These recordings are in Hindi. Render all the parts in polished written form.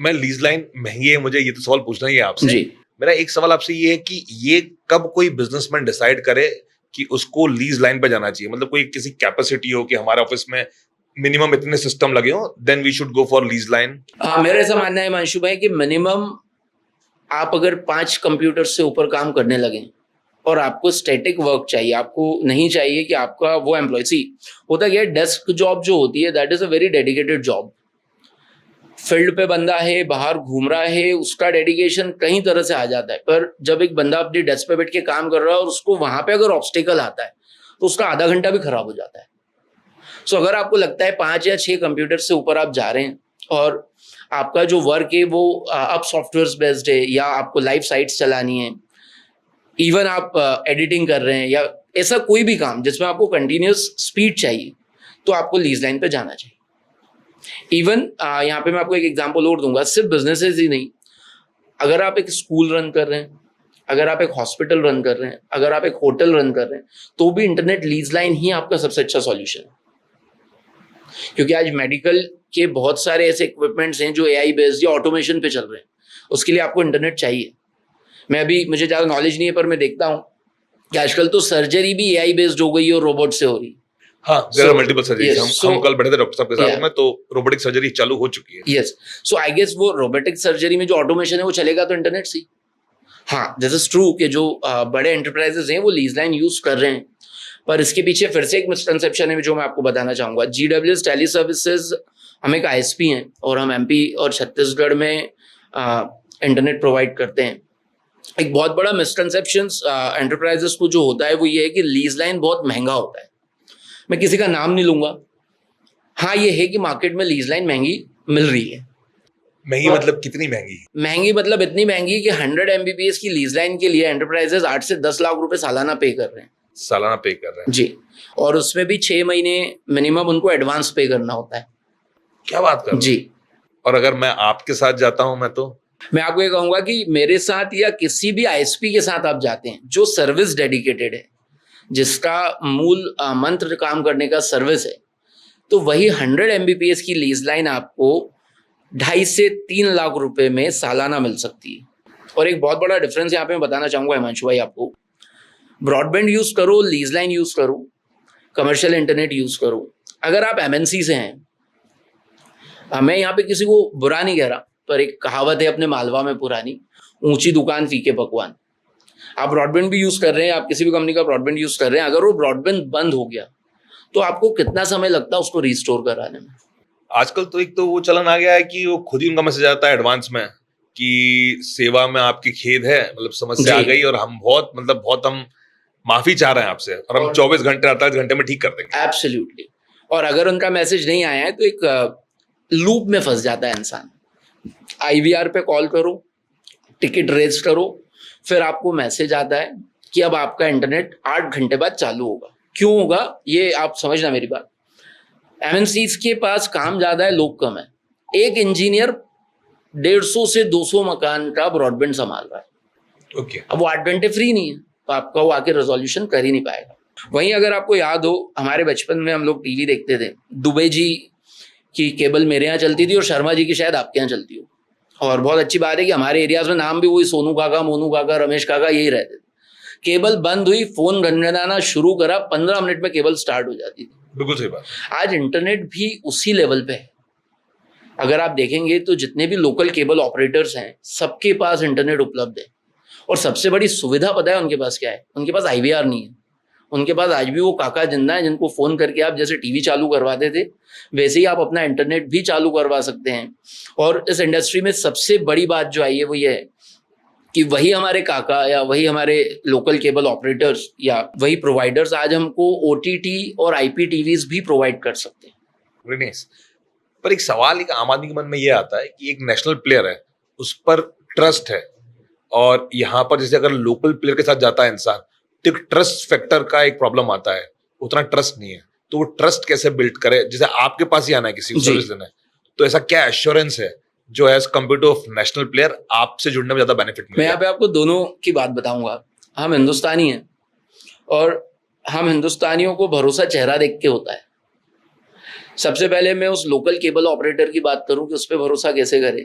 मैं लीज लाइन महंगी है, मुझे ये तो सवाल पूछना ही है आपसे। जी। मेरा एक सवाल आपसे ये है कि ये कब कोई बिजनेसमैन डिसाइड करे कि उसको लीज लाइन पे जाना चाहिए? मतलब कोई किसी कैपेसिटी हो कि हमारे ऑफिस में मिनिमम इतने सिस्टम लगे हो, then we should go for lease line. मेरा ऐसा मानना है हिमांशु भाई कि मिनिमम आप अगर 5 कंप्यूटर से ऊपर काम करने लगे और आपको स्टैटिक वर्क चाहिए, आपको नहीं चाहिए कि आपका वो एम्प्लॉय, सी होता क्या है, डेस्क जॉब जो होती है that is a very dedicated job. Field पे बंदा है, बाहर घूम रहा है, उसका डेडिकेशन कई तरह से आ जाता है। पर जब एक बंदा अपनी डेस्क पे बैठ के काम कर रहा है और उसको वहां पे अगर ऑब्स्टिकल आता है तो उसका आधा घंटा भी खराब हो जाता है। सो अगर आपको लगता है 5 या 6 कंप्यूटर से ऊपर आप जा रहे हैं और आपका जो वर्क है वो अब सॉफ्टवेयर बेस्ड है, या आपको लाइव साइट्स चलानी है, इवन आप एडिटिंग कर रहे हैं, या ऐसा कोई भी काम जिसमें आपको कंटिन्यूस स्पीड चाहिए, तो आपको लीज लाइन पे जाना चाहिए। इवन यहाँ पे मैं आपको एक एग्जांपल और दूंगा, सिर्फ बिजनेसेस ही नहीं, अगर आप एक स्कूल रन कर रहे हैं, अगर आप एक हॉस्पिटल रन कर रहे हैं, अगर आप एक होटल रन कर रहे हैं, तो भी इंटरनेट लीज लाइन ही आपका सबसे अच्छा सॉल्यूशन है। क्योंकि आज मेडिकल के बहुत सारे ऐसे इक्विपमेंट्स हैं जो एआई बेस्ड या ऑटोमेशन पे चल रहे हैं, उसके लिए आपको इंटरनेट चाहिए। मुझे ज़्यादा नॉलेज नहीं है, पर मैं देखता हूँ कि आजकल तो सर्जरी भी एआई बेस्ड हो गई है और रोबोट से हो रही है। हाँ, देयर आर मल्टीपल सर्जरीज। हम कल बैठे थे डॉक्टर साहब के साथ में, तो रोबोटिक सर्जरी चालू हो चुकी है। यस, सो आई गेस वो रोबोटिक सर्जरी में जो ऑटोमेशन है वो चलेगा तो इंटरनेट से। हाँ, दिस इज ट्रू कि जो बड़े एंटरप्राइजेस हैं वो लीज लाइन यूज कर रहे हैं, पर इसके पीछे फिर से एक मिसकंसेप्शन है जो मैं आपको बताना चाहूंगा। GWS टेली सर्विसेज, हम एक ISP हैं और हम MP और छत्तीसगढ़ में इंटरनेट प्रोवाइड करते हैं। एक बहुत बड़ा मिसकंसेप्शन एंटरप्राइजेस को जो होता है वो ये है कि लीज लाइन बहुत महंगा होता है। मैं किसी का नाम नहीं लूंगा। हाँ, ये है कि मार्केट में लीज लाइन महंगी मिल रही है। महंगी मतलब कितनी महंगी? महंगी मतलब इतनी महंगी कि 100 MBPS की लीज लाइन के लिए एंटरप्राइजेस 8 से 10 लाख रुपए सालाना पे कर रहे हैं। सालाना पे कर रहे हैं जी, और उसमें भी 6 महीने मिनिमम उनको एडवांस पे करना होता है। क्या बात कर रहे हैं? जी। और अगर मैं आपके साथ जाता हूं, मैं आपको ये कहूंगा कि मेरे साथ या किसी भी ISP के साथ आप जाते हैं जो सर्विस डेडिकेटेड है, जिसका मूल मंत्र काम करने का सर्विस है, तो वही 100 MBPS की लीज लाइन आपको 2.5 से 3 लाख रुपए में सालाना मिल सकती है। और एक बहुत बड़ा डिफरेंस यहाँ पे मैं बताना चाहूंगा हिमांशु भाई आपको, ब्रॉडबैंड यूज करो, लीज लाइन यूज करो, कमर्शियल इंटरनेट यूज करो, अगर आप MNC से हैं, मैं यहाँ पे किसी को बुरा नहीं कह रहा, पर एक कहावत है अपने मालवा में पुरानी, ऊंची दुकान फीके पकवान। आप ब्रॉडबैंड भी यूज कर रहे हैं, आप किसी भी कंपनी का ब्रॉडबैंड यूज कर रहे हैं, अगर वो ब्रॉडबैंड बंद हो गया तो आपको कितना समय लगता है उसको रिस्टोर कराने में? आजकल तो एक तो वो चलन आ गया है कि वो खुद ही उनका मैसेज आता है एडवांस में कि सेवा में आपकी खेद है, मतलब समस्या आ गई और हम बहुत हम माफी चाह रहे हैं आपसे, और हम 24 घंटे 48 घंटे में ठीक कर देंगे। एब्सोल्युटली। और अगर उनका मैसेज नहीं आया है तो एक लूप में फंस जाता है इंसान। IVR पे कॉल करो, टिकट रेज करो, फिर आपको मैसेज आता है कि अब आपका इंटरनेट 8 घंटे बाद चालू होगा। क्यों होगा ये आप समझना मेरी बात। MNCs के पास काम ज्यादा है, लोग कम है। एक इंजीनियर 150 से 200 मकान का ब्रॉडबैंड संभाल रहा है। ओके। अब वो 8 घंटे फ्री नहीं है, तो आपका वो आके रेजोल्यूशन कर ही नहीं पाएगा। वहीं अगर आपको याद हो, हमारे बचपन में हम लोग टीवी देखते थे, दुबे जी की केबल मेरे यहाँ चलती थी और शर्मा जी की शायद आपके यहाँ चलती हो। और बहुत अच्छी बात है कि हमारे एरियाज में नाम भी वही सोनू काका, मोनू काका, रमेश काका यही रहते थे। केबल बंद हुई, फोन गनगनाना शुरू करा, 15 मिनट में केबल स्टार्ट हो जाती थी। बिल्कुल सही बात। आज इंटरनेट भी उसी लेवल पे है। अगर आप देखेंगे तो जितने भी लोकल केबल ऑपरेटर्स हैं, सबके पास इंटरनेट उपलब्ध है। और सबसे बड़ी सुविधा पता है उनके पास क्या है? उनके पास IVR नहीं है। उनके पास आज भी वो काका जिंदा है जिनको फोन करके आप जैसे टीवी चालू करवाते थे, वैसे ही आप अपना इंटरनेट भी चालू करवा सकते हैं। और इस इंडस्ट्री में सबसे बड़ी बात जो आई है वो ये है कि वही हमारे काका या वही हमारे लोकल केबल ऑपरेटर्स या वही प्रोवाइडर्स आज हमको OTT और IPTVs भी प्रोवाइड कर सकते हैं। रिनेश, पर एक सवाल एक आम आदमी के मन में ये आता है कि एक नेशनल प्लेयर है, उस पर ट्रस्ट है, और यहाँ पर जैसे अगर लोकल प्लेयर के साथ जाता है इंसान, तो ट्रस्ट फैक्टर का एक प्रॉब्लम आता है, उतना ट्रस्ट नहीं है, तो वो ट्रस्ट कैसे बिल्ड करे? जैसे आपके पास ही आना है किसी को सर्विस देना है, तो ऐसा क्या एश्योरेंस है जो as compared to national player आपसे जुड़ने में ज्यादा बेनिफिट मिलेगा? मैं यहाँ पे आपको दोनों की बात बताऊंगा। हम हिंदुस्तानी हैं और हम हिंदुस्तानियों को भरोसा चेहरा देख के होता है। सबसे पहले मैं उस लोकल केबल ऑपरेटर की बात करूं कि उस पर भरोसा कैसे करें।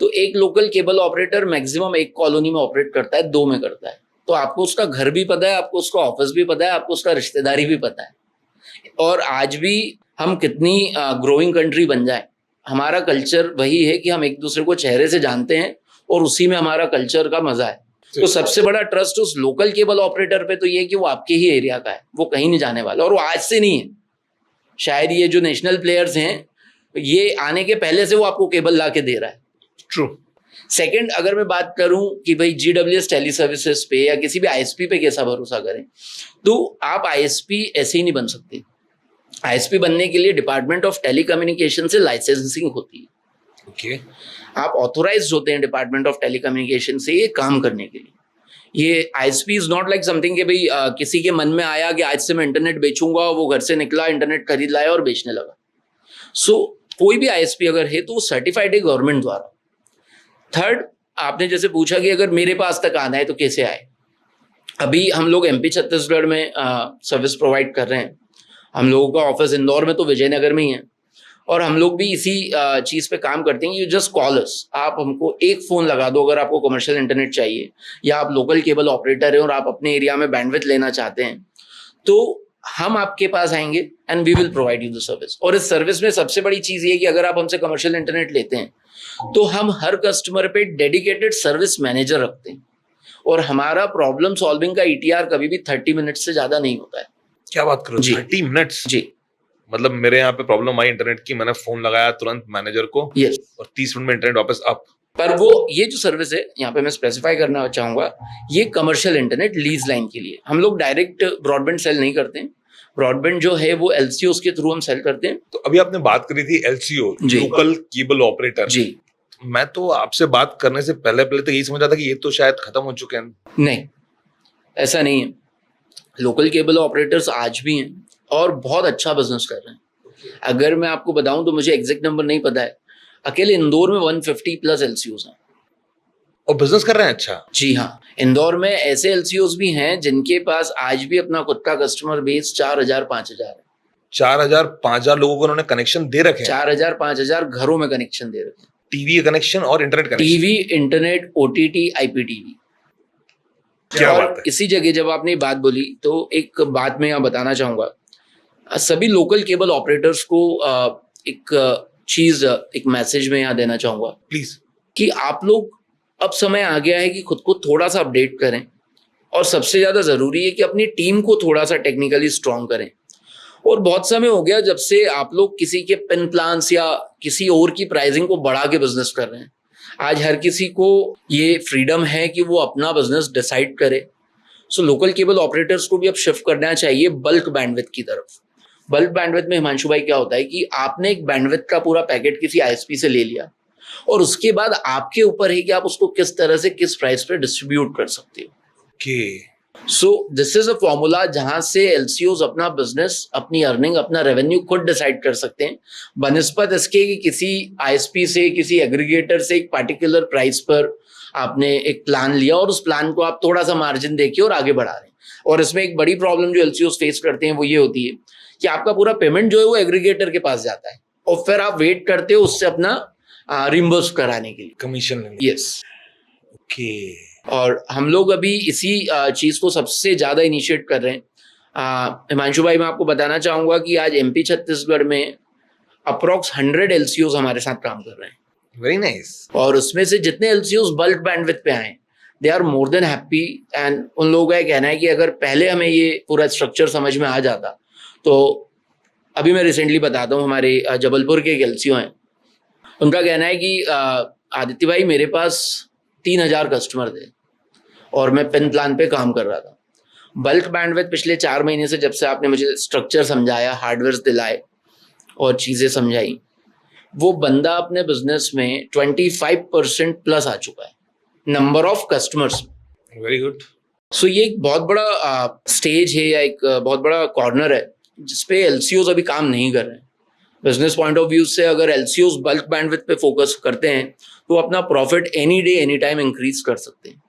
तो एक लोकल केबल ऑपरेटर मैक्सिमम एक कॉलोनी में ऑपरेट करता है, 2 में करता है। तो आपको उसका घर भी पता है, आपको उसका ऑफिस भी पता है, आपको उसका रिश्तेदारी भी पता है। और आज भी हम कितनी ग्रोइंग कंट्री बन जाए, हमारा कल्चर वही है कि हम एक दूसरे को चेहरे से जानते हैं और उसी में हमारा कल्चर का मजा है। तो सबसे बड़ा ट्रस्ट उस लोकल केबल ऑपरेटर पे तो ये है कि वो आपके ही एरिया का है, वो कहीं नहीं जाने वाला, और वो आज से नहीं है। शायद ये जो नेशनल प्लेयर्स हैं, ये आने के पहले से वो आपको केबल ला के दे रहा है। ट्रू। सेकंड, अगर मैं बात करूं कि भाई GWS टेली सर्विसेज पे या किसी भी ISP पे कैसा भरोसा करें, तो आप ISP ऐसे ही नहीं बन सकते। ISP बनने के लिए डिपार्टमेंट ऑफ टेलीकम्युनिकेशन से लाइसेंसिंग होती है। ओके। आप ऑथोराइज्ड होते हैं डिपार्टमेंट ऑफ टेलीकम्युनिकेशन से ये काम करने के लिए। ये ISP is not like something कि भाई किसी के मन में आया कि आज से मैं इंटरनेट बेचूंगा, वो घर से निकला, इंटरनेट खरीद लाया और बेचने लगा। सो कोई भी ISP अगर है तो वो सर्टिफाइड है गवर्नमेंट द्वारा। थर्ड, आपने जैसे पूछा कि अगर मेरे पास तक आना है तो कैसे आए। अभी हम लोग MP छत्तीसगढ़ में सर्विस प्रोवाइड कर रहे हैं। हम लोगों का ऑफिस इंदौर में तो विजयनगर में ही है, और हम लोग भी इसी चीज़ पे काम करते हैं। यू जस्ट कॉल अस, आप हमको एक फ़ोन लगा दो अगर आपको कमर्शियल इंटरनेट चाहिए, या आप लोकल केबल ऑपरेटर हैं और आप अपने एरिया में बैंडविड्थ लेना चाहते हैं, तो हम आपके पास आएंगे and we will provide you the service. और इस सर्विस में सबसे बड़ी चीज़ ये है कि अगर आप हमसे कमर्शियल इंटरनेट लेते हैं तो हम हर कस्टमर पे डेडिकेटेड सर्विस मैनेजर रखते हैं, और हमारा प्रॉब्लम सॉल्विंग का ETR कभी भी 30 मिनट से ज़्यादा नहीं होता है। क्या बात करो, जी। 30 मिनट्स? जी, मतलब मेरे यहाँ पे प्रॉब्लम आई इंटरनेट की, मैंने फोन लगाया तुरंत मैनेजर को, यस। और 30 मिनट में इंटरनेट वापस अप। पर वो ये जो सर्विस है, यहाँ पे मैं स्पेसिफाई करना चाहूंगा, ये कमर्शियल इंटरनेट लीज लाइन के लिए। हम लोग डायरेक्ट ब्रॉडबैंड सेल नहीं करते हैं। ब्रॉडबैंड जो है वो LCOs के थ्रू हम सेल करते हैं। तो अभी आपने बात करी थी LCO, जी। Local cable operator. जी, मैं तो आपसे बात करने से पहले तो यही समझ रहा था कि ये तो शायद खत्म हो चुके हैं। नहीं, ऐसा नहीं है। लोकल केबल ऑपरेटर्स आज भी हैं और बहुत अच्छा बिजनेस कर रहे हैं। अगर मैं आपको बताऊं तो मुझे एग्जैक्ट नंबर नहीं पता है, अकेले इंदौर में 150 प्लस LCOs हैं। और बिजनेस कर रहे हैं अच्छा। जी हाँ, इंदौर में ऐसे LCOs भी हैं जिनके पास आज भी अपना खुद का कस्टमर बेस 4000-5000 है। 4000-5000 लोगों को उन्होंने कनेक्शन दे रखे हैं। 4000-5000 घरों में कनेक्शन दे रखे हैं। टीवी कनेक्शन और internet connection. TV, internet, OTT, IPTV। क्या और बात है। इसी जगह जब आपने बात बोली तो एक बात मैं यहाँ बताना चाहूंगा। सभी लोकल केबल ऑपरेटर्स को एक मैसेज में यहाँ देना चाहूंगा प्लीज। कि आप लोग, अब समय आ गया है कि खुद को थोड़ा सा अपडेट करें, और सबसे ज्यादा जरूरी है कि अपनी टीम को थोड़ा सा टेक्निकली स्ट्रांग करें। और बहुत समय हो गया जब से आप लोग किसी के पिन प्लान्स या किसी और की प्राइसिंग को बढ़ा के बिजनेस कर रहे हैं। आज हर किसी को ये फ्रीडम है कि वो अपना बिजनेस डिसाइड करे। सो लोकल केबल ऑपरेटर्स को भी अब शिफ्ट करना चाहिए बल्क बैंडविड्थ की तरफ। बल्क बैंडविड्थ में हिमांशु भाई क्या होता है कि आपने एक बैंडविड्थ का पूरा पैकेट किसी ISP से ले लिया, और उसके बाद आपके ऊपर है कि आप उसको किस तरह से किस प्राइस पे डिस्ट्रीब्यूट कर सकते हो। Okay. So this is a formula जहां से LCOs अपना बिजनेस, अपनी अर्निंग, अपना रेवेन्यू खुद डिसाइड कर सकते हैं, बनिस्पत इसके कि किसी ISP से, किसी एग्रीगेटर से एक पार्टिकुलर प्राइस पर आपने एक प्लान लिया और उस प्लान को आप थोड़ा सा मार्जिन देके और आगे बढ़ा रहे हैं। और इसमें एक बड़ी प्रॉब्लम जो LCOs फेस करते हैं वो ये होती है कि आपका पूरा पेमेंट जो है वो एग्रीगेटर के पास जाता है, और फिर आप वेट करते हो उससे अपना रिम्बर्स कराने के लिए, कमीशन। यस। ओके। और हम लोग अभी इसी चीज़ को सबसे ज़्यादा इनिशिएट कर रहे हैं। हिमांशु भाई, मैं आपको बताना चाहूँगा कि आज MP छत्तीसगढ़ में अप्रॉक्स 100 LCOs हमारे साथ काम कर रहे हैं। Very nice. और उसमें से जितने LCOs बल्क बैंडविड्थ पे आए, they are more than happy. And उन लोगों का कहना है कि अगर पहले हमें ये पूरा स्ट्रक्चर समझ में आ जाता, तो अभी मैं रिसेंटली बताता हूँ, हमारे जबलपुर के एक LCO हैं, उनका कहना है कि आदित्य भाई, मेरे पास 3000 कस्टमर थे और मैं पिन प्लान पे काम कर रहा था। बल्क बैंडविड्थ पिछले 4 महीने से जब से आपने मुझे स्ट्रक्चर समझाया, हार्डवेयर दिलाए और चीज़ें समझाई, वो बंदा अपने बिजनेस में 25% प्लस आ चुका है number of customers. Very good. So ये एक बहुत बड़ा स्टेज है या एक बहुत बड़ा कॉर्नर है जिसपे LCOs अभी काम नहीं कर रहे हैं। बिजनेस पॉइंट ऑफ व्यू से अगर LCOs बल्क बैंडविड्थ पे फोकस करते हैं तो अपना profit any day any time increase कर सकते हैं।